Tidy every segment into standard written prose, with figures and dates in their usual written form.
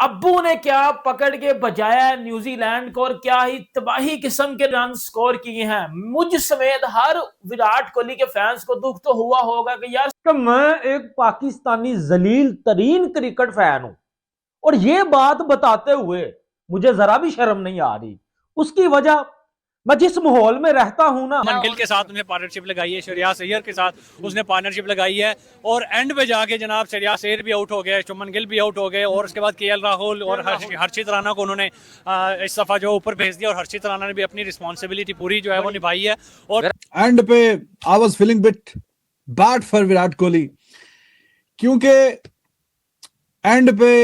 अब्बू ने क्या पकड़ के बजाया न्यूजीलैंड को और क्या ही तबाही किस्म के रन स्कोर किए हैं। मुझ समेत हर विराट कोहली के फैंस को दुख तो हुआ होगा कि यार मैं एक पाकिस्तानी जलील तरीन क्रिकेट फैन हूं और ये बात बताते हुए मुझे जरा भी शर्म नहीं आ रही। उसकी वजह मैं जिस माहौल में रहता हूं ना, शुभमन गिल के साथ उसने पार्टनरशिप लगाई है, श्रेयस अय्यर के साथ उसने पार्टनरशिप लगाई है और एंड पे जाके जनाब श्रेयस अय्यर भी आउट हो गए, शुभमन गिल भी आउट हो गए और उसके बाद केएल राहुल और हर्षित राणा को उन्होंने इस दफा जो ऊपर भेज दिया और हर्षित राणा ने भी अपनी रिस्पॉन्सिबिलिटी पूरी जो है वो निभाई है। और एंड पे I was feeling bit bad for Virat Kohli क्योंकि एंड पे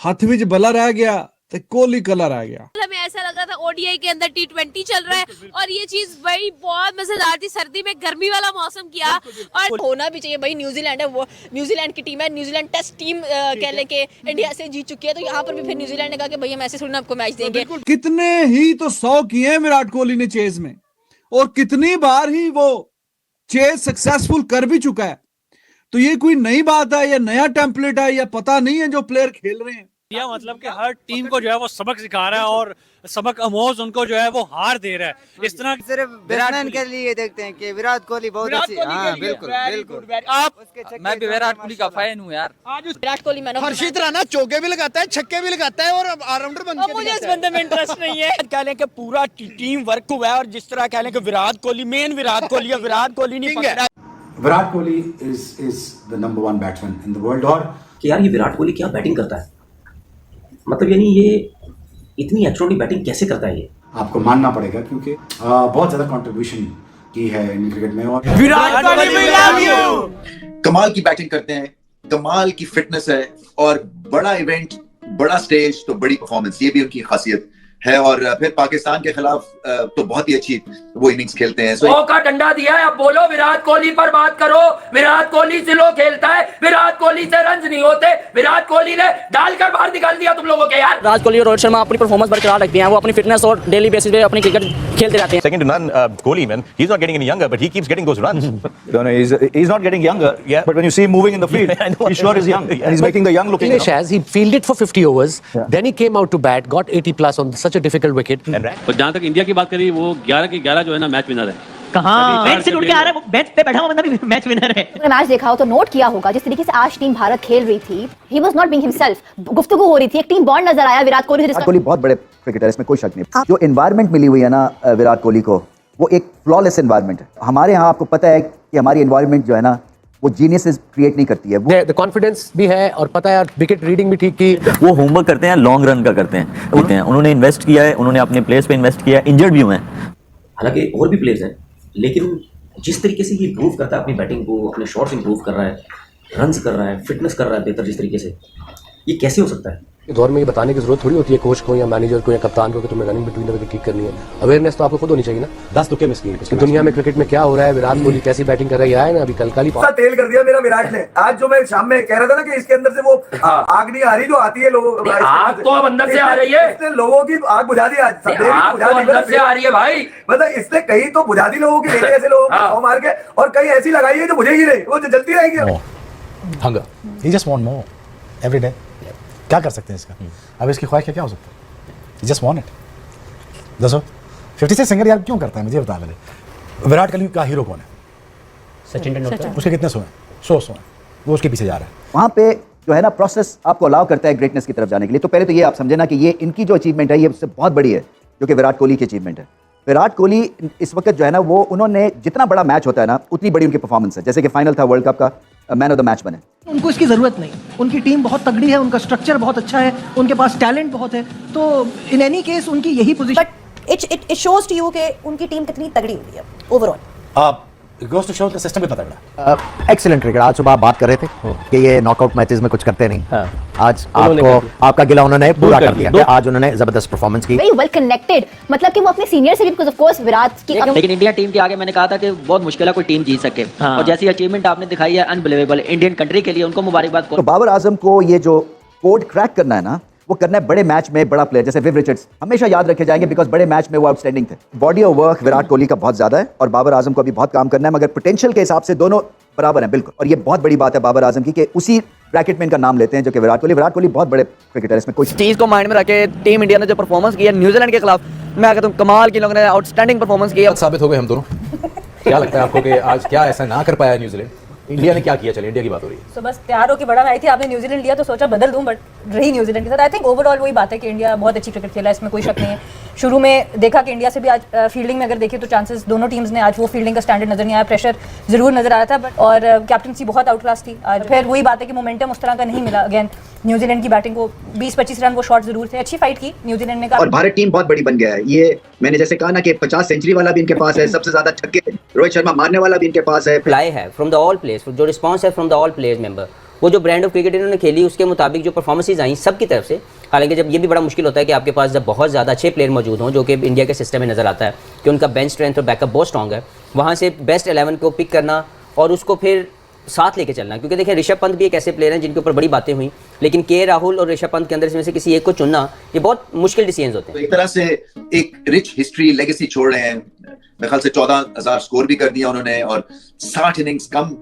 हाथ विच बला रह गया तो कोहली कला रह गया। हमें ऐसा लग रहा था ओडीआई के अंदर टी20 चल रहा है और ये चीज भाई बहुत मजेदार थी। सर्दी में गर्मी वाला मौसम किया और होना भी चाहिए भाई। न्यूजीलैंड है, वो न्यूजीलैंड की टीम है, न्यूजीलैंड टेस्ट टीम कह ले के इंडिया से जीत चुकी है, तो यहाँ पर भी फिर न्यूजीलैंड ने कहा कि भाई हम ऐसे थोड़ी ना आपको मैच देंगे। कितने ही तो 100 किए हैं विराट कोहली ने चेज में और कितनी बार ही वो चेज सक्सेसफुल कर भी चुका है। तो ये कोई नई बात है या नया टेम्पलेट है या पता नहीं है जो प्लेयर खेल रहे हैं। या मतलब कि हर टीम को जो है वो सबक सिखा रहा है और सबक आमोज उनको जो है वो हार दे रहा है। इस तरह सिर्फ बैट्समैन के लिए देखते हैं कि विराट कोहली बहुत अच्छी। हाँ बिल्कुल बिल्कुल। आप मैं भी विराट कोहली का फैन हूँ यार। आज विराट कोहली मैन हर्षित राणा चौके भी लगाता है, छक्के भी लगाता है और ऑलराउंडर बन के मुझे इस बंदे में इंटरेस्ट नहीं है। कह लें कि पूरा टीम वर्क हुआ है और जिस तरह कह लें कि विराट कोहली मेन विराट कोहली है, विराट कोहली नहीं पकड़ा। Virat Kohli is the number 1 batsman in the world। और कि यार ये विराट कोहली क्या बैटिंग करता है, मतलब यानी ये इतनी एक्स्ट्राऑर्डिनरी बैटिंग कैसे करता है ये आपको मानना पड़ेगा क्योंकि बहुत ज्यादा कंट्रीब्यूशन की है इंडियन क्रिकेट में। और Virat Kohli we love you. कमाल की बैटिंग करते हैं, कमाल की फिटनेस है और बड़ा इवेंट, बड़ा स्टेज तो बड़ी परफॉर्मेंस, ये भी उनकी खासियत है। और फिर पाकिस्तान के खिलाफ तो बहुत ही अच्छी वो इनिंग्स खेलते हैं। का डंडा दिया है, अब बोलो विराट कोहली पर बात करो। विराट कोहली से लो खेलता है, विराट कोहली से रन्स नहीं होते। विराट कोहली ने डालकर बाहर निकाल दिया तुम लोगों के यार। विराट कोहली और रोहित शर्मा अपनी परफॉर्मेंस बरकरार रखते हैं, वो अपनी फिटनेस और डेली बेसिस पे अपनी क्रिकेट खेलते रहते हैं। Second to none, Kohli man, he's not getting any younger, but he keeps getting those runs. No, he's not getting younger. Yeah. But when you see him moving in the field, he sure is young, and he's making the young looking. As he fielded for 50 overs, then he came out to bat, got 80 plus on such a difficult wicket. और जहाँ तक India की बात करी, वो 11 के 11 जो है ना मैच विनर है। कहाँ बेंच से उठ के आ रहा है, वो बेंच पे बैठा हुआ बंदा भी मैच विनर है। आपने मैच देखा हो तो नोट किया होगा जिस तरीके से आज टीम भारत खेल रही थी, he was not being himself। गुफ्तगू हो रही थी, एक टीम बॉन्ड नजर आया विराट कोहली। विराट कोहली बहुत बड़े क्रिकेटर है, इसमें कोई शक नहीं। जो एनवायरनमेंट मिली हुई है ना विराट कोहली को, वो एक फ्लॉलेस एनवायरनमेंट है। हमारे यहाँ आपको पता है कि हमारी एनवायरनमेंट जो है ना वो जीनियसेस क्रिएट नहीं करती है। वो कॉन्फिडेंस भी है और पता है विकेट रीडिंग भी ठीक की। वो होमवर्क करते हैं, लॉन्ग रन का करते हैं। उन्होंने इन्वेस्ट किया है, उन्होंने अपने प्लेयर्स पे इन्वेस्ट किया है, इंजर्ड भी हुए हैं। हालांकि और भी प्लेयर्स हैं, लेकिन जिस तरीके से ये इंप्रूव करता है अपनी बैटिंग को, अपने शॉट्स इंप्रूव कर रहा है, रन्स कर रहा है, फिटनेस कर रहा है बेहतर, जिस तरीके से ये कैसे हो सकता है? इस दौर में ये बताने की जरूरत थोड़ी होती है कोच को या मैनेजर को या कप्तान को कि तुम्हें रनिंग बिटवीन द विकेट ठीक करनी है। अवेयरनेस तो आपको खुद होनी चाहिए ना। 10 तुक्के मिस किए दुनिया में क्रिकेट में क्या हो रहा है, विराट कोहली कैसी बैटिंग कर रहा है ना, अभी कल ही तेल कर दिया मेरा विराट ने। आज जो मैं शाम में कह रहा था ना कि इसके अंदर से वो आग नहीं आ रही जो आती है लोगों, आग तो अब अंदर से आ रही है। इसने लोगों की आग बुझा दी, आज अंदर से आ रही है भाई। मतलब इसने कहीं तो बुझा दी लोगों की, ऐसे लोगों को मार के, और कहीं ऐसी लगाई है जो बुझेगी नहीं, वो जलती रहेगी। Hunger, he just want more every day। क्या कर सकते हैं इसका? अब इसकी ख्वाहिश क्या हो सकता है? He just want it। दसो 56 सिंगर यार क्यों करता है, मुझे बता पहले। विराट कोहली का हीरो कौन है? सचिन तेंदुलकर। उसके कितने सो हैं? 100 हैं। वो उसके पीछे जा रहा है। वहाँ पे जो है ना प्रोसेस आपको अलाउ करता है ग्रेटनेस की तरफ जाने के लिए। तो पहले तो ये आप समझे ना कि ये इनकी जो अचीवमेंट है ये उससे बहुत बड़ी है, जो कि विराट कोहली की अचीवमेंट है। विराट कोहली इस वक्त जो है ना वो उन्होंने जितना बड़ा मैच होता है ना उतनी बड़ी उनकी परफॉर्मेंस है। जैसे कि फाइनल था वर्ल्ड कप का, मैन ऑफ द मैच बने। उनको इसकी जरूरत नहीं, उनकी टीम बहुत तगड़ी है, उनका स्ट्रक्चर बहुत अच्छा है, उनके पास टैलेंट बहुत है, तो इन एनी केस उनकी यही position. But it shows to you कि उनकी टीम कितनी तगड़ी हुई है ओवरऑल। गोस टू शो का सिस्टम इतना तगड़ा। Excellent cricket. आज सुबह आप बात कर रहे थे कि ये नॉकआउट मैचेस में कुछ करते नहीं। आज आपको आपका गिला उन्होंने पूरा कर दिया। आज उन्होंने जबरदस्त परफॉर्मेंस की, वेरी वेल कनेक्टेड, मतलब कि वो अपने सीनियर से भी, बिकॉज़ ऑफ कोर्स विराट की। लेकिन इंडिया टीम के आगे मैंने कहा था कि बहुत मुश्किल है कोई टीम जीत सके, और जैसी अचीवमेंट आपने दिखाई है अनबिलीवेबल इंडियन कंट्री के लिए, उनको मुबारकबाद। तो बाबर आजम को ये जो कोड क्रैक करना है ना, वो करना है बड़े मैच में बड़ा प्लेयर। जैसे विव रिचर्ड्स हमेशा याद रखे जाएंगे बिकॉज बड़े मैच में वो आउटस्टैंडिंग थे। Body of work Virat Kohli का बहुत ज्यादा है और बाबर आजम को अभी बहुत काम करना है, मगर पोटेंशियल के हिसाब से दोनों बराबर हैं बिल्कुल। और ये बहुत बड़ी बात है बाबर आजम की कि उसी ब्रैकेट में इनका नाम लेते हैं, जो कि विराट कोहली बहुत बड़े क्रिकेटर है, इसमें कोई चीज को माइंड में रखे टीम इंडिया ने जो परफॉर्मेंस किया न्यूजीलैंड के खिलाफ, मैं कहता हूं कमाल की लोगों ने आउटस्टैंडिंग परफॉर्मेंस किया। साबित हो गए हम दोनों। क्या लगता है आपको कि आज क्या ऐसा ना कर पाया न्यूजीलैंड? इंडिया ने क्या किया? चलिए इंडिया की बात हो रही है। तो बस तैयार होकर बड़ा आई थी, आपने न्यूजीलैंड लिया तो सोचा बदल दूं, बट रही न्यूजीलैंड के साथ। आई थिंक ओवरऑल वही बात है कि इंडिया बहुत अच्छी क्रिकेट खेला, इसमें कोई शक नहीं है। शुरू में देखा कि इंडिया से भी आज फील्डिंग में अगर देखिए तो चांसेस दोनों टीम्स ने आज वो फील्डिंग का स्टैंडर्ड नजर नहीं आया, प्रेशर जरूर नजर आया था, बट और कैप्टनसी बहुत आउट क्लास थी आज। फिर वही बात है कि मोमेंटम उस तरह का नहीं मिला। अगेन न्यूजीलैंड की बैटिंग को 20-25 रन वो शॉट जरूर थे, अच्छी फाइट की न्यूजीलैंड ने। और भारत टीम बहुत बड़ी बन गया है। ये मैंने जैसे कहा ना कि 50 सेंचुरी वाला भी इनके पास है, सबसे ज्यादा छक्के रोहित शर्मा मारने वाला भी इनके पास है। प्लाई है फ्रॉम द ऑल प्लेयर्स, जो रिस्पांस है from the all players member, वो जो ब्रांड ऑफ क्रिकेट इन्होंने खेली उसके मुताबिक जो परफॉर्मेंसेज आई सब की तरफ से। हालांकि जब ये भी बड़ा मुश्किल होता है कि आपके पास जब बहुत ज़्यादा अच्छे प्लेयर मौजूद हों, जो कि इंडिया के सिस्टम में नज़र आता है कि उनका बेंच स्ट्रेंथ और बैकअप बहुत स्ट्रॉन्ग है, वहाँ से बेस्ट 11 को पिक करना और उसको फिर साथ लेके चलना। क्योंकि देखिए ऋषभ पंत भी एक ऐसे प्लेयर हैं जिनके ऊपर बड़ी बातें हुई, लेकिन के राहुल और ऋषभ पंत के अंदर से किसी एक को चुनना ये बहुत मुश्किल डिसीजन होते हैं। तो एक तरह से एक रिच हिस्ट्री लेगेसी छोड़ रहे हैं। मेरे ख्याल से 14,000 स्कोर भी कर दिया उन्होंने और 60 इनिंग्स कम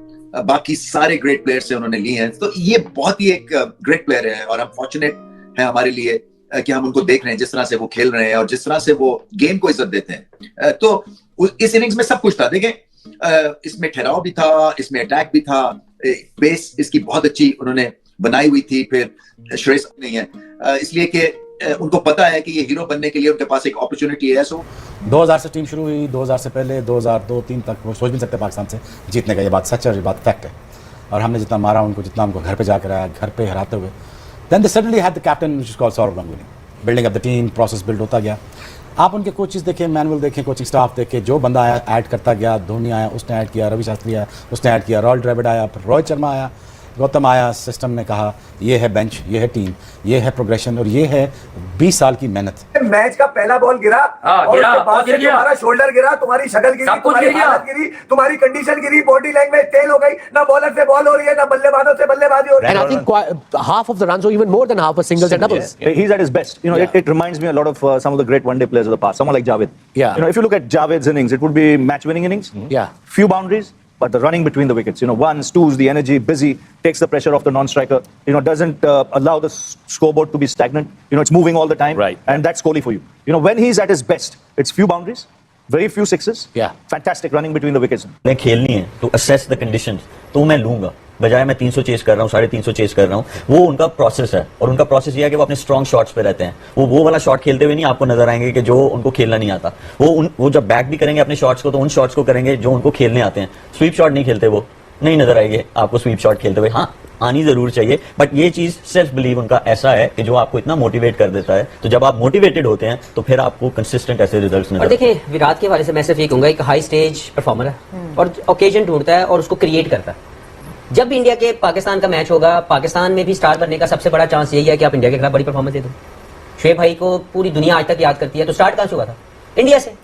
बाकी सारे ग्रेट प्लेयर से उन्होंने लिए हैं। तो ये बहुत ही एक ग्रेट प्लेयर है और हम फॉर्चुनेट है हमारे लिए कि हम उनको देख रहे हैं जिस तरह से वो खेल रहे हैं और जिस तरह से वो गेम को इज्जत देते हैं। तो इस इनिंग्स में सब कुछ था। देखें इसमें ठहराव भी था, इसमें अटैक भी था, बेस इसकी बहुत अच्छी उन्होंने बनाई हुई थी। फिर श्रेयस नहीं है इसलिए कि उनको पता है कि ये हीरो बनने के लिए उनके पास एक अपॉर्चुनिटी है। सो 2000 से टीम शुरू हुई, 2000 से पहले 2002-3 तक वो सोच भी सकते पाकिस्तान से जीतने का। ये बात सच है, ये बात फैक्ट है। और हमने जितना मारा उनको, जितना हमको घर पे जाकर आया, घर पे हराते हुए, then they suddenly had the captain which is called Sourav Ganguly. Building up the team, process build होता गया। आप उनके कोचेस देखें, मैनुअल देखें, कोचिंग स्टाफ देखें, जो बंदा आया ऐड करता गया। धोनी आया उसने ऐड किया, रवि शास्त्री आया उसने ऐड किया, रॉयल द्रविड़ आया, फिर रोहित शर्मा आया, गौतम आया। सिस्टम ने कहा ये है बेंच, ये है टीम, ये है प्रोग्रेशन और ये है 20 साल की मेहनत। मैच का पहला बॉल गिरा और उसके बाद से तुम्हारा शोल्डर गिरा, तुम्हारी शक्ल गिरी, तुम्हारी हालत गिरी, तुम्हारी कंडीशन गिरी, बॉडी लैंग्वेज तेल हो गई, ना बॉलर से बॉल हो रही है, ना बल्लेबाजों से बल्लेबाजी हो रही है। And I think half of the runs or even more than half are singles and doubles. He's at his best. You know, it reminds me a lot of some of the great one-day players of the past. Someone like Javed. Yeah. You know, if you look at Javed's innings, it would be match-winning innings. Yeah. Few boundaries, but the running between the wickets. You know, ones, twos, the energy, busy, takes the pressure off the non-striker. You know, doesn't allow the scoreboard to be stagnant. You know, it's moving all the time. Right. And that's Kohli for you. You know, when he's at his best, it's few boundaries, very few sixes. Yeah. Fantastic running between the wickets. मैं खेलनी है तो assess the conditions, तो मैं लूंगा। बजाय मैं 300 chess कर रहा हूँ, 350 चेस कर रहा हूँ, वो उनका प्रोसेस है। और उनका प्रोसेस ये है कि वो अपने स्ट्रॉन्ग शॉट्स पे रहते हैं। वो वाला शॉट खेलते हुए नहीं आपको नजर आएंगे कि जो उनको खेलना नहीं आता। वो जब बैक भी करेंगे अपने शॉट्स को तो उन शॉट्स को करेंगे जो उनको खेलने आते हैं। स्वीप शॉट नहीं खेलते, वो नहीं नजर आएंगे आपको स्वीप शॉट खेलते हुए। हाँ, आनी जरूर चाहिए, बट ये चीज सेल्फ बिलीव उनका ऐसा है कि जो आपको इतना मोटिवेट कर देता है। तो जब आप मोटिवेटेड होते हैं तो फिर आपको कंसिस्टेंट ऐसे रिजल्ट्स नजर। और देखिए विराट के बारे से मैं सिर्फ ये कहूंगा, एक हाई स्टेज परफॉर्मर है और ओकेजन ढूंढता है और उसको क्रिएट करता है। जब भी इंडिया के पाकिस्तान का मैच होगा, पाकिस्तान में भी स्टार बनने का सबसे बड़ा चांस यही है कि आप इंडिया के खिलाफ बड़ी परफॉर्मेंस दे दो। शोएब भाई को पूरी दुनिया आज तक याद करती है, तो स्टार्ट कहां से हुआ था? इंडिया से।